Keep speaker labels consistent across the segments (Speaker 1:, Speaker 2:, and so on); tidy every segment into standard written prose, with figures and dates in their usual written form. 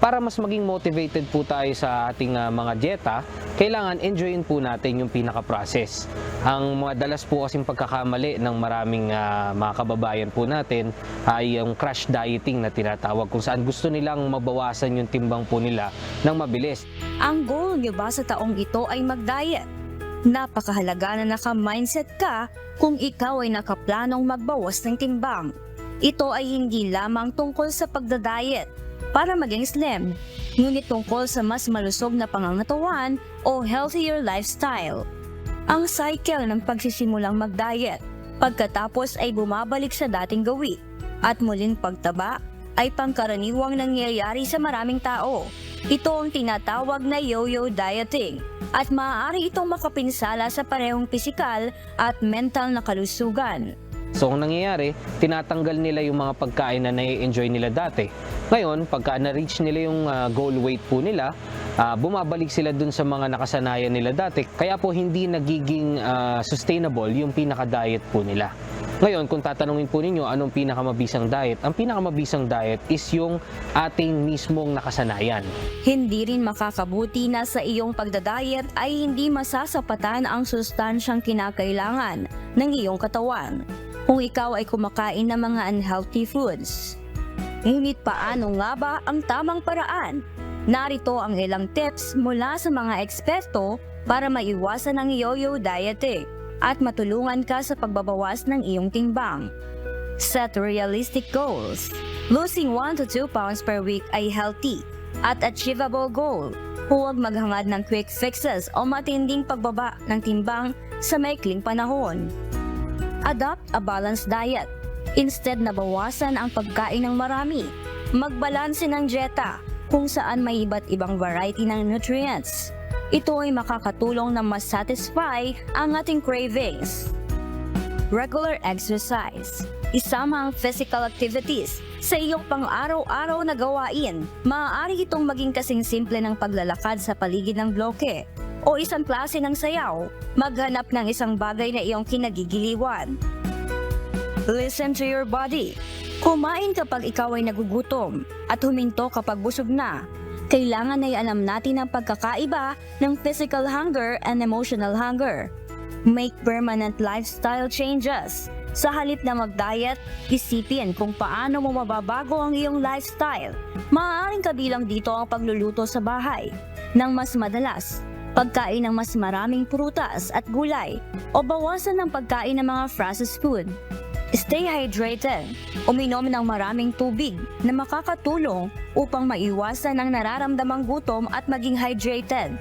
Speaker 1: para mas maging motivated po tayo sa ating mga dieta, kailangan enjoyin po natin yung pinaka-process. Ang mga dalas po kasing pagkakamali ng maraming mga kababayan po natin ay yung crash dieting na tinatawag, kung saan gusto nilang mabawasan yung timbang po nila ng mabilis.
Speaker 2: Ang goal nyo ba sa taong ito ay mag-diet? Napakahalaga na naka-mindset ka kung ikaw ay nakaplanong magbawas ng timbang. Ito ay hindi lamang tungkol sa pagda-diet para maging slim, ngunit tungkol sa mas malusog na pangangatawan o healthier lifestyle. Ang cycle ng pagsisimulang mag-diet, pagkatapos ay bumabalik sa dating gawi, at muling pagtaba ay pangkaraniwang nangyayari sa maraming tao. Ito ang tinatawag na yo-yo dieting, at maaari itong makapinsala sa parehong pisikal at mental na kalusugan.
Speaker 1: So ang nangyayari, tinatanggal nila yung mga pagkain na nai-enjoy nila dati. Ngayon, pagka na-reach nila yung goal weight po nila, bumabalik sila dun sa mga nakasanayan nila dati. Kaya po hindi nagiging sustainable yung pinaka-diet po nila. Ngayon, kung tatanungin po ninyo anong pinakamabisang diet, ang pinakamabisang diet is yung ating mismong nakasanayan.
Speaker 2: Hindi rin makakabuti na sa iyong pagdadayet ay hindi masasapatan ang sustansyang kinakailangan ng iyong katawan kung ikaw ay kumakain ng mga unhealthy foods. Ngunit paano nga ba ang tamang paraan? Narito ang ilang tips mula sa mga eksperto para maiwasan ang yo-yo dieting at matulungan ka sa pagbabawas ng iyong timbang. Set realistic goals. Losing 1 to 2 pounds per week ay healthy at achievable goal. Huwag maghangad ng quick fixes o matinding pagbaba ng timbang sa maikling panahon. Adopt a balanced diet. Instead na bawasan ang pagkain ng marami, magbalanse ng dieta kung saan may iba't ibang variety ng nutrients. Ito ay makakatulong na mas satisfy ang ating cravings. Regular exercise. Isama ang physical activities sa iyong pang-araw-araw na gawain. Maaari itong maging kasing simple ng paglalakad sa paligid ng bloke o isang klase ng sayaw. Maghanap ng isang bagay na iyong kinagigiliwan. Listen to your body. Kumain kapag ikaw ay nagugutom at huminto kapag busog na. Kailangan ay alam natin ang pagkakaiba ng physical hunger and emotional hunger. Make permanent lifestyle changes. Sa halip na mag-diet, isipin kung paano mo mababago ang iyong lifestyle. Maaaring kabilang dito ang pagluluto sa bahay ng mas madalas, pagkain ng mas maraming prutas at gulay, o bawasan ng pagkain ng mga processed food. Stay hydrated. Uminom ng maraming tubig na makakatulong upang maiwasan ang nararamdamang gutom at maging hydrated.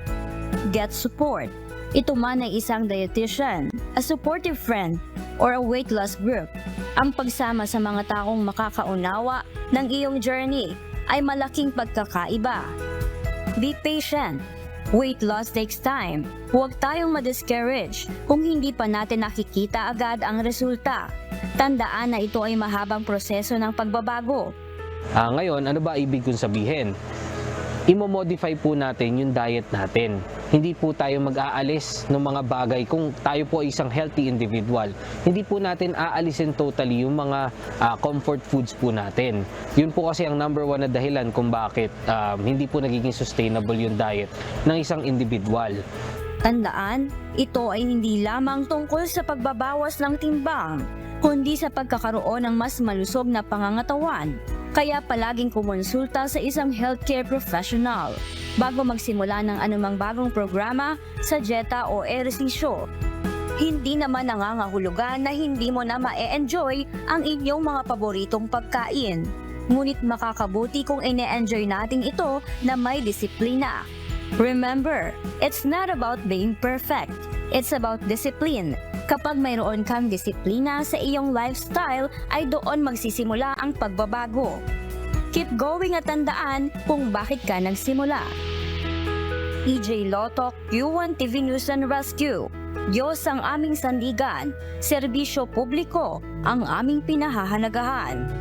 Speaker 2: Get support. Ito man ay isang dietitian, a supportive friend, or a weight loss group. Ang pagsama sa mga taong makakaunawa ng iyong journey ay malaking pagkakaiba. Be patient. Weight loss takes time. Huwag tayong ma-discourage kung hindi pa natin nakikita agad ang resulta. Tandaan na ito ay mahabang proseso ng pagbabago.
Speaker 1: Ngayon, ano ba ibig kong sabihin? Imo-modify po natin yung diet natin. Hindi po tayo mag-aalis ng mga bagay kung tayo po ay isang healthy individual. Hindi po natin aalisin totally yung mga comfort foods po natin. Yun po kasi ang number one na dahilan kung bakit hindi po nagiging sustainable yung diet ng isang individual.
Speaker 2: Tandaan, ito ay hindi lamang tungkol sa pagbabawas ng timbang, kundi sa pagkakaroon ng mas malusog na pangangatawan. Kaya palaging kumonsulta sa isang healthcare professional bago magsimula ng anumang bagong programa sa dieta o ehersisyo. Hindi naman nangangahulugan na hindi mo na ma-enjoy ang inyong mga paboritong pagkain. Ngunit makakabuti kung ine-enjoy natin ito na may disiplina. Remember, it's not about being perfect. It's about discipline. Kapag mayroon kang disiplina sa iyong lifestyle, ay doon magsisimula ang pagbabago. Keep going at tandaan kung bakit ka nagsimula. EJ Lotok, Q1 TV News and Rescue. Diyos ang aming sandigan, serbisyo publiko ang aming pinahahalagahan.